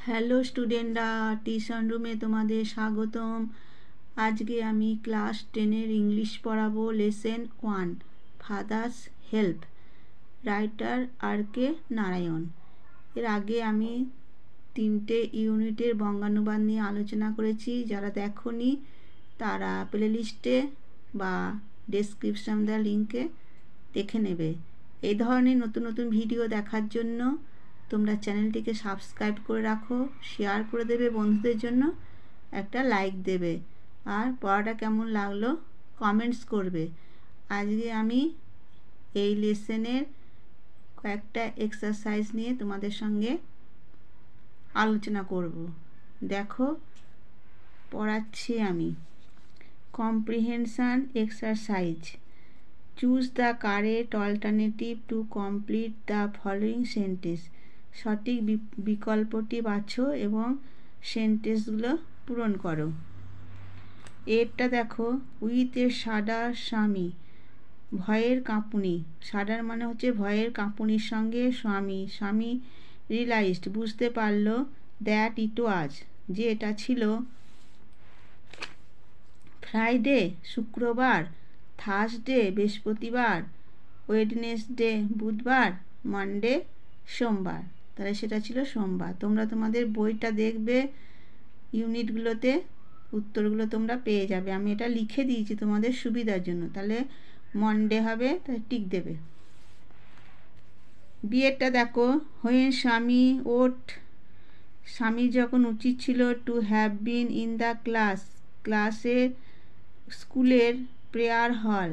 Hello স্টুডেন্টরা, tuition রুমে তোমাদের স্বাগতম। আজকে আমি ক্লাস 10-এর ইংলিশ পড়াবো। Lesson 1, father's help, writer R K. Narayan. এর আগে আমি 3টে ইউনিটের বঙ্গানুবাদ নিয়ে আলোচনা করেছি। যারা দেখোনি তারা প্লেলিস্টে বা ডেসক্রিপশন দেওয়া লিঙ্কে দেখে নেবে। এই ধরনের নতুন নতুন ভিডিও দেখার জন্য তোমরা চ্যানেলটিকে সাবস্ক্রাইব করে রাখো, শেয়ার করে দেবে বন্ধুদের জন্য, একটা লাইক দেবে, আর পড়াটা কেমন লাগলো কমেন্টস করবে। আজকে আমি এই লেসনের কয়েকটা এক্সারসাইজ নিয়ে তোমাদের সঙ্গে আলোচনা করব। দেখো পড়াচ্ছি আমি। Comprehension exercise. Choose the correct alternative to complete the following sentence. সঠিক বিকল্পটি বাছো এবং সেন্টেন্সগুলো পূরণ করো। এরটা দেখো, উইথ এ শাডার স্বামী, ভয়ের কাঁপুনি। শাডার মানে হচ্ছে ভয়ের কাঁপুনির সঙ্গে স্বামী রিয়েলাইজড, বুঝতে পারলো, দ্যাট ইট ওয়াজ, যে এটা ছিল, ফ্রাইডে শুক্রবার, থার্সডে বৃহস্পতিবার, ওয়েডনেসডে বুধবার, মানডে সোমবার। তাহলে সেটা ছিল সোমবার। তোমরা তোমাদের বইটা দেখবে, ইউনিটগুলোতে উত্তরগুলো তোমরা পেয়ে যাবে। আমি এটা লিখে দিয়েছি তোমাদের সুবিধার জন্য। তাহলে মনডে হবে, তাহলে টিক দেবে। বিয়েরটা দেখো, হোয়েন স্বামী ওট, স্বামী যখন উচিত ছিল to have been in the স্কুলের প্রেয়ার হল,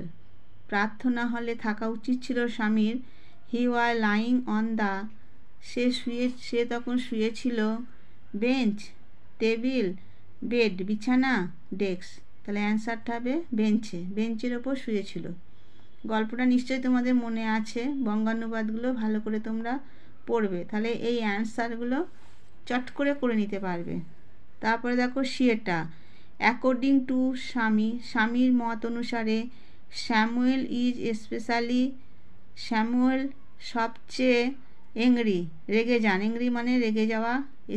প্রার্থনা হলে থাকা উচিত ছিল স্বামীর। He were lying on the, সে তখন শুয়েছিল। বেঞ্চ, টেবিল, বেড বিছানা, ডেস্ক। তাহলে অ্যান্সারটা হবে বেঞ্চের ওপর শুয়েছিল। গল্পটা নিশ্চয়ই তোমাদের মনে আছে। বঙ্গানুবাদগুলো ভালো করে তোমরা পড়বে, তাহলে এই অ্যান্সারগুলো চট করে নিতে পারবে। তারপরে দেখো সিয়েটা, অ্যাকর্ডিং টু স্বামীর মত অনুসারে, স্যামুয়েল সবচেয়ে রেগে যান। মানে রেগে যাওয়া,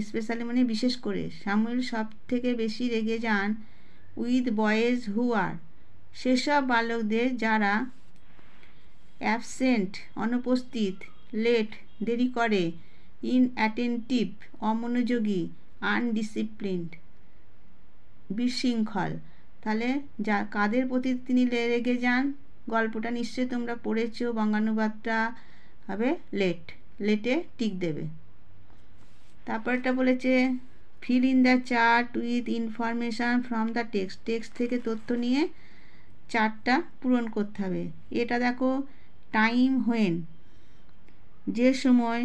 স্পেশালি মানে বিশেষ করে। স্যামুয়েল সব থেকে বেশি রেগে যান উইথ বয়েজ হু আর, সেসব বালকদের যারা অ্যাবসেন্ট অনুপস্থিত, লেট দেরি করে, ইনঅ্যাটেন্টিভ অমনোযোগী, আনডিসিপ্লিনড বিশৃঙ্খল। তাহলে কাদের প্রতি তিনি রেগে যান? গল্পটা নিশ্চয়ই তোমরা পড়েছো। বঙ্গানুবাদটা হবে লেটে টিক দেবে। তারপরটা বলেছে feel in the chart with information from the text থেকে তথ্য নিয়ে চার্টটা পূরণ করতে হবে। এটা দেখো, টাইম হোয়েন, যে সময়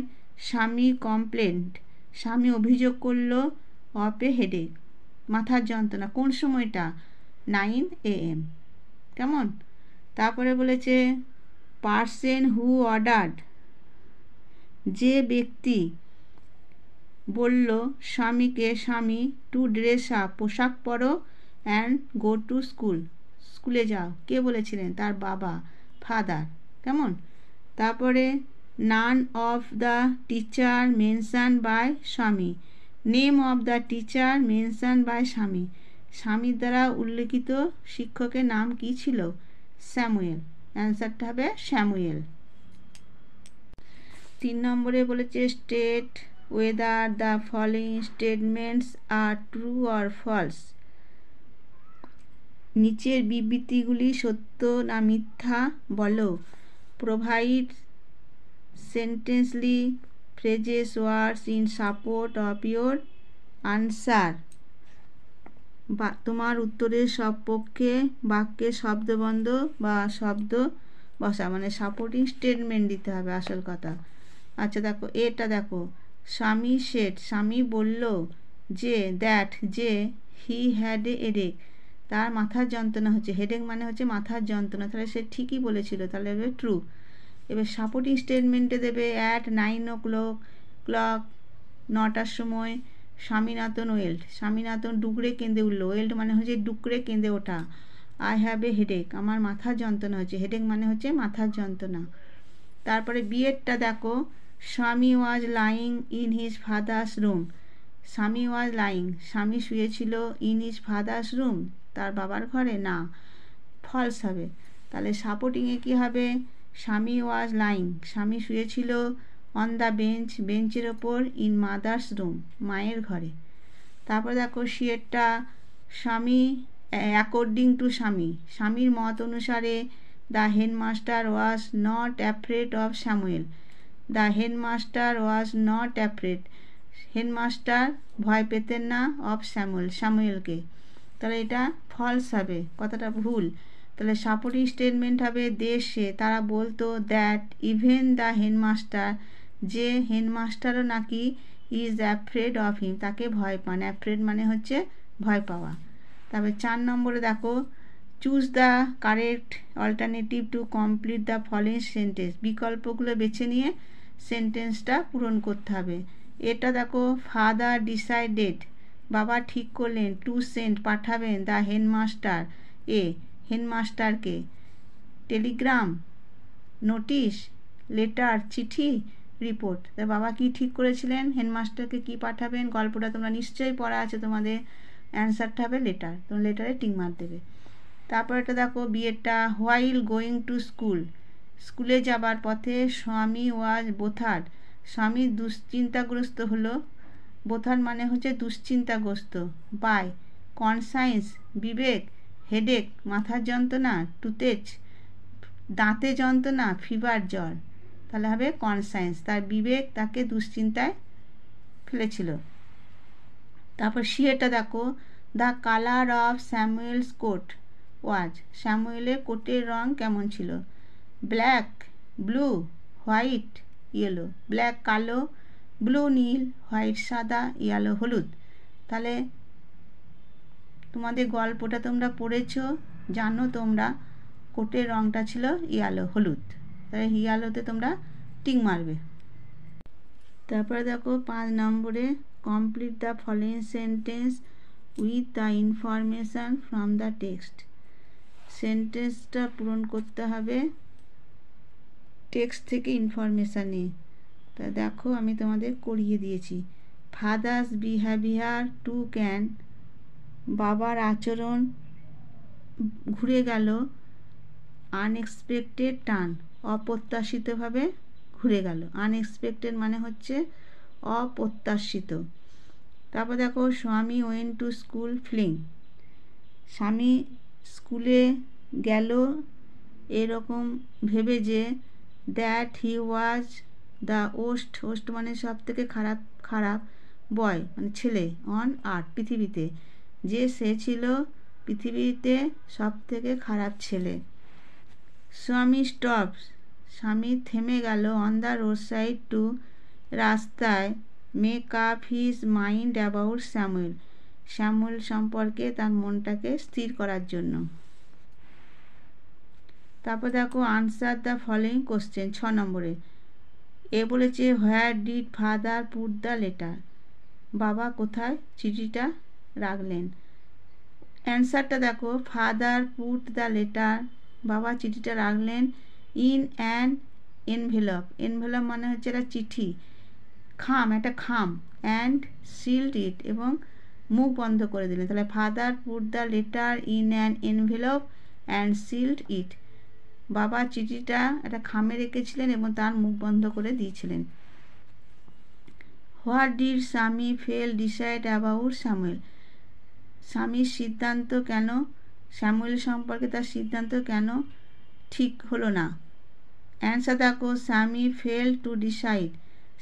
স্বামী অভিযোগ করলো অফ এ হেডেক, মাথার যন্ত্রণা। কোন সময়টা? 9 AM। কেমন? তারপরে বলেছে পার্সন হু অর্ডার্ড, যে ব্যক্তি বলল স্বামী টু ড্রেস আপ, পোশাক পরো, অ্যান্ড গো টু স্কুলে যাও। কে বলেছিলেন? তার বাবা, ফাদার। কেমন? তারপরে none of the teacher mention by স্বামী, name of the teacher mention by স্বামীর দ্বারা উল্লেখিত শিক্ষকের নাম কি ছিল? স্যামুয়েল। অ্যান্সারটা হবে স্যামুয়েল। 3 নম্বরে বলেছে state whether the following statements are true or false. নিচের বিবৃতিগুলি সত্য না মিথ্যা বলো। Provide sentences phrases words in support of your answer. তোমার উত্তরের সপক্ষে বাক্যে শব্দবন্ধ বা শব্দ বসা, মানে সাপোর্টিং স্টেটমেন্ট দিতে হবে, আসল কথা। আচ্ছা দেখো, এটা দেখো, স্বামী বলল যে যে হি হ্যাড এ হেডেক, তার মাথার যন্ত্রণা হচ্ছে। হেডেক মানে হচ্ছে মাথার যন্ত্রণা। তাহলে সে ঠিকই বলেছিল, তাহলে হবে ট্রু। এবার সাপোর্টিং স্টেটমেন্টে দেবে অ্যাট 9 o'clock, 9টার সময়, স্বামীনাথন ডুকরে কেঁদে উঠল। ওয়েল্ড মানে হচ্ছে ডুকরে কেঁদে ওঠা। আই হ্যাভ এ হেডেক, আমার মাথার যন্ত্রণা হচ্ছে। হেডেক মানে হচ্ছে মাথার যন্ত্রণা। তারপরে বিয়েরটা দেখো, স্বামী was lying in his father's room, স্বামী ওয়াজ লাইং, স্বামী শুয়েছিল ইন হিজ ফাদার্স রুম, তার বাবার ঘরে, না, ফলস হবে। তাহলে সাপোর্টিংয়ে কী হবে, স্বামী ওয়াজ লাইং, স্বামী শুয়েছিল অন দ্য বেঞ্চ, বেঞ্চের ওপর, ইন মাদার্স রুম, মায়ের ঘরে। তারপর দেখো সিয়েরটা, স্বামী অ্যাকর্ডিং টু স্বামী, স্বামীর মত অনুসারে the headmaster was not afraid of Samuel, the headmaster was not afraid, headmaster ভয় পেতেন না, অফ স্যামুয়েল, স্যামুয়েলকে। তাহলে এটা ফলস হবে, কথাটা ভুল। তাহলে সাপোর্টিং স্টেটমেন্ট হবে দে সে, তারা বলতো, দ্যাট ইভেন দ্য হেডমাস্টার, যে হেডমাস্টারও নাকি ইজ অ্যাফ্রেড অফ হিম, তাকে ভয় পান। অ্যাফ্রেড মানে হচ্ছে ভয় পাওয়া। তারপরে 4 নম্বরে দেখো, choose the correct alternative to complete the following sentence, বিকল্পগুলো বেছে নিয়ে সেন্টেন্সটা পূরণ করতে হবে। এটা দেখো, ফাদার ডিসাইডেড, বাবা ঠিক করলেন, টু সেন্ড পাঠাবেন, দ্য হেডমাস্টার হেডমাস্টারকে, টেলিগ্রাম, নোটিশ, লেটার, চিঠি, রিপোর্ট। তা বাবা কি ঠিক করেছিলেন, হেডমাস্টারকে কি পাঠাবেন, গল্পটা তোমরা নিশ্চয়ই পড়া আছে তোমাদের। অ্যান্সারটা হবে লেটার, তোমরা লেটারে টিক মার দেবে। তারপর এটা দেখো বিয়েরটা, হোয়াইল গোয়িং টু স্কুল, স্কুলে যাবার পথে, স্বামী ওয়াজ বোথার্ড, স্বামী দুশ্চিন্তাগ্রস্ত হলো, বোথার্ড মানে হচ্ছে দুশ্চিন্তাগ্রস্ত, বাই কনসায়েন্স, বিবেক, হেডেক, মাথার যন্ত্রণা, টুথেচ, দাঁতে যন্ত্রণা, ফিভার, জ্বর। তাহলে হবে কনসায়েন্স, তার বিবেক তাকে দুশ্চিন্তায় ফেলেছিল। তারপর সিয়েটা দেখো, the colour of Samuel's coat was, স্যামুয়েলের কোটের রং কেমন ছিল, black, blue, white, yellow. Black কালো, ব্লু নীল, হোয়াইট সাদা, ইয়েলো হলুদ। তাহলে তোমাদের গল্পটা তোমরা পড়েছো, জানো তোমরা কোটের রংটা ছিল ইয়েলো, হলুদ। তাহলে ইয়েলোতে তোমরা টিক মারবে। তারপরে দেখো 5 নম্বরে, complete the following sentence with the information from the text, সেন্টেন্সটা পূরণ করতে হবে টেক্সট থেকে ইনফরমেশান নিয়ে। তা দেখো আমি তোমাদের করিয়ে দিয়েছি। ফাদার্স বিহেভিয়ার টু ক্যান, বাবার আচরণ ঘুরে গেল, আনএক্সপেক্টেড টার্ন, অপ্রত্যাশিতভাবে ঘুরে গেল। আনএক্সপেক্টেড মানে হচ্ছে অপ্রত্যাশিত। তারপর দেখো, স্বামী ওয়েন টু স্কুল ফিলিং, স্বামী স্কুলে গেল এরকম ভেবে যে, that he was the worst, worst মানে সব থেকে খারাপ, খারাপ, বয় মানে ছেলে, অন আর্থ, পৃথিবীতে, যে সে ছিল পৃথিবীতে সব থেকে খারাপ ছেলে। স্বামী স্টপস, স্বামী থেমে গেল, on the road side to, রাস্তায়, make up his mind about Samuel, Samuel সম্পর্কে তার মনটাকে স্থির করার জন্য। তারপর দেখো, আনসার দ্য ফলোইং কোশ্চেন 6 নম্বরে। এ বলেছে, where did father put the letter, বাবা কোথায় চিঠিটা রাখলেন। অ্যান্সারটা দেখো, ফাদার পুট দ্য লেটার, বাবা চিঠিটা রাখলেন ইন অ্যান এনভেলপ, এনভেলপ মানে হচ্ছে একটা চিঠি, খাম, একটা খাম, অ্যান্ড সিল্ড ইট, এবং মুখ বন্ধ করে দিলেন। তাহলে father put the letter in an envelope and sealed it, বাবা চিঠিটা একটা খামে রেখেছিলেন এবং তার মুখ বন্ধ করে দিয়েছিলেন। হোয়াট ডিড স্বামী ফেল ডিসাইড অ্যাবাউট স্যামুয়েল, স্বামীর সিদ্ধান্ত কেন, স্যামুয়েল সম্পর্কে তার সিদ্ধান্ত কেন ঠিক হলো না। অ্যান্সার দেখো, স্বামী ফেল টু ডিসাইড,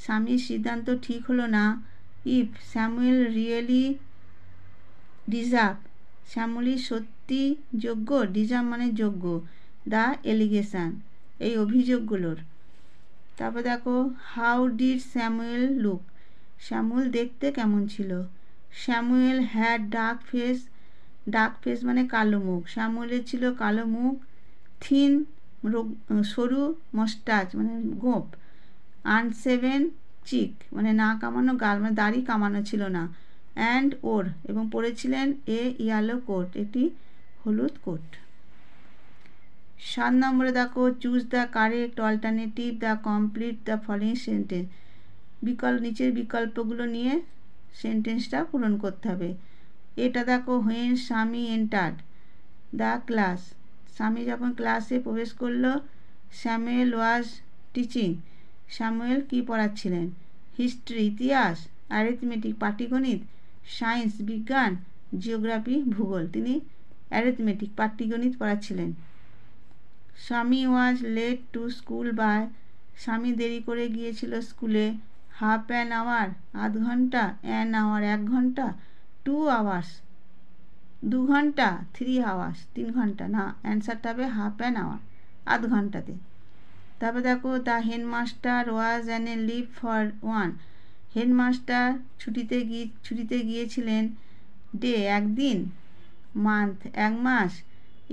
স্বামীর সিদ্ধান্ত ঠিক হলো না, if Samuel really deserve, Samuel সত্যি যোগ্য, ডিজার্ভ মানে যোগ্য, দ্য এলিগেশন, এই অভিযোগগুলোর। তারপর দেখো, how did Samuel look, Samuel দেখতে কেমন ছিল। Samuel had dark face, dark face মানে কালো মুখ, স্যামুয়েলের ছিল কালো মুখ, থিন সরু, মস্টাচ মানে গোঁপ, আনসেভেন চিক মানে না কামানো গাল মানে দাড়ি কামানো ছিল না, অ্যান্ড ওর এবং পরেছিলেন এ ইয়েলো কোট, একটি হলুদ কোট। 7 নম্বরে দেখো, choose the correct alternative the complete the following sentence, নিচের বিকল্পগুলো নিয়ে সেন্টেন্সটা পূরণ করতে হবে। এটা দেখো, হোয়েন স্বামী এন্টার্ড দ্য ক্লাস, স্বামী যখন ক্লাসে প্রবেশ করলো, স্যামুয়েল ওয়াজ টিচিং, স্যামুয়েল কি পড়াচ্ছিলেন? হিস্ট্রি ইতিহাস, অ্যারিথমেটিক পাটিগণিত, সায়েন্স বিজ্ঞান, জিওগ্রাফি ভূগোল, তিনি অ্যারিথমেটিক পাটিগণিত পড়াচ্ছিলেন। Swami was late to school by, Swami দেরি করে গিয়েছিল স্কুলে। হাফ অ্যান আওয়ার, আধ ঘন্টা, অ্যান আওয়ার, 1 ঘন্টা, 2 আওয়ার্স, 2 ঘন্টা, 3 আওয়ার্স, 3 ঘন্টা, না, অ্যান্সারটা হবে হাফ অ্যান আওয়ার, আধ ঘন্টাতে। তারপর দেখো, the headmaster was an a leave for 1, headmaster ছুটিতে গিয়েছিলেন। ডে, একদিন, মান্থ, 1 মাস,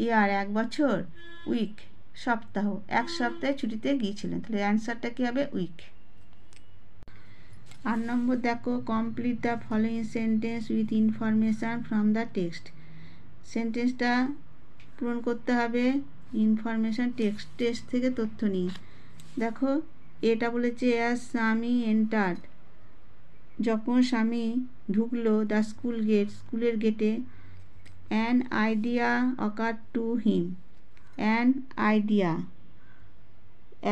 ইয়ার, 1 বছর, উইক, সপ্তাহ, 1 সপ্তাহে ছুটিতে গিয়েছিলেন। তাহলে অ্যান্সারটা কী হবে? উইক। 8 নম্বর দেখো, complete the following sentence with information from the text, সেন্টেন্সটা পূরণ করতে হবে ইনফরমেশান টেক্সট থেকে তথ্য নিয়ে। দেখো, এটা বলেছে অ্যাজ স্বামী এন্টার্ড, যখন স্বামী ঢুকলো, দ্য স্কুল গেট, স্কুলের গেটে, an idea ochre to him, an idea,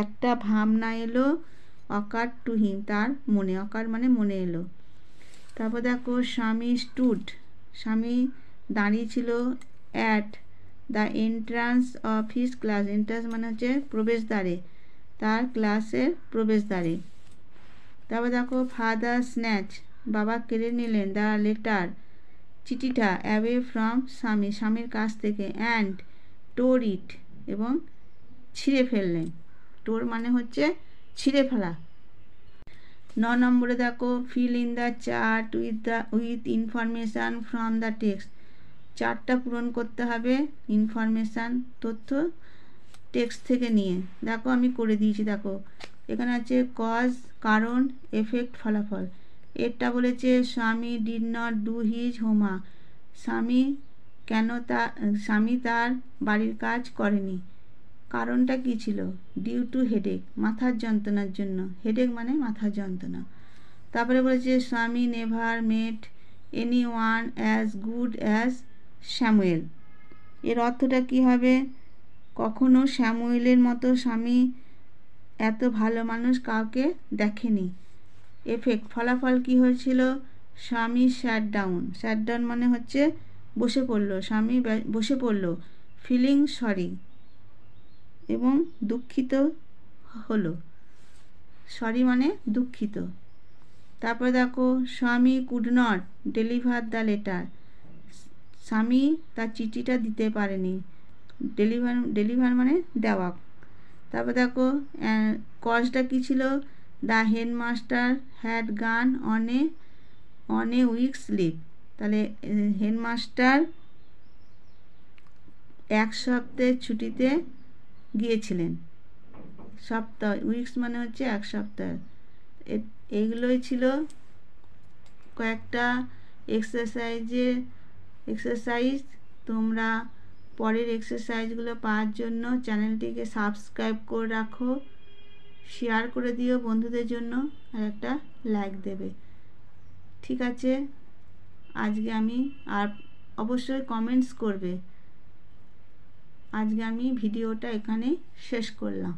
একটা ভাবনা এলো, অকার টু হিম, তার মনে, অকার মানে মনে এলো। তারপর দেখো, স্বামী স্টুড, স্বামী দাঁড়িয়ে ছিল, at the entrance of his class, entrance মানে হচ্ছে প্রবেশদ্বারে, তার ক্লাসের প্রবেশদ্বারে। তারপর দেখো, ফাদার স্ন্যাচ, বাবা কেড়ে নিলেন, দ্য লেটার, চিঠিটা, অ্যাওয়ে ফ্রম স্বামী, স্বামীর কাছ থেকে, অ্যান্ড টোর ইট, এবং ছিঁড়ে ফেললেন, টোর মানে হচ্ছে ছিঁড়ে ফেলা। 9 নম্বরে দেখো, fill in the chart with information from the text, চার্টটা পূরণ করতে হবে ইনফরমেশান, তথ্য টেক্সট থেকে নিয়ে। দেখো, আমি করে দিয়েছি, দেখো এখানে আছে কজ, কারণ, এফেক্ট, ফলাফল। এরটা বলেছে স্বামী did not do his homework, স্বামী তার বাড়ির কাজ করেনি। কারণটা কী ছিল? ডিউ টু হেডেক, মাথার যন্ত্রণার জন্য, হেডেক মানে মাথার যন্ত্রণা। তারপরে বলেছে স্বামী নেভার মেট any one as good as Samuel, এর অর্থটা কী হবে? কখনো স্যামুয়েলের মতো স্বামী এত ভালো মানুষ কাউকে দেখেনি। এফেক্ট, ফলাফল কী হয়েছিল? স্বামী স্যাট ডাউন, স্যাট ডাউন মানে হচ্ছে বসে পড়লো, স্বামী বসে পড়লো, ফিলিং সরি, এবং দুঃখিত হলো, সরি মানে দুঃখিত। তারপরে দেখো, স্বামী could not deliver the letter, স্বামী তার চিঠিটা দিতে পারেনি, ডেলিভার মানে দেওয়া। তারপর দেখো, কজটা কী ছিল? The headmaster had gone on a weeks leave, তাহলে হেডমাস্টার 1 সপ্তাহের ছুটিতে গিয়েছিলেন, সপ্তাহ, উইকস মানে হচ্ছে 1 সপ্তাহ। এইগুলোই ছিল কয়েকটা এক্সারসাইজ। তোমরা পরের এক্সারসাইজগুলো পাওয়ার জন্য চ্যানেলটিকে সাবস্ক্রাইব করে রাখো, শেয়ার করে দিও বন্ধুদের জন্য, আর একটা লাইক দেবে। ঠিক আছে, আজকে আমি, আর অবশ্যই কমেন্টস করবে। আজকে আমি ভিডিওটা এখানে শেষ করলাম।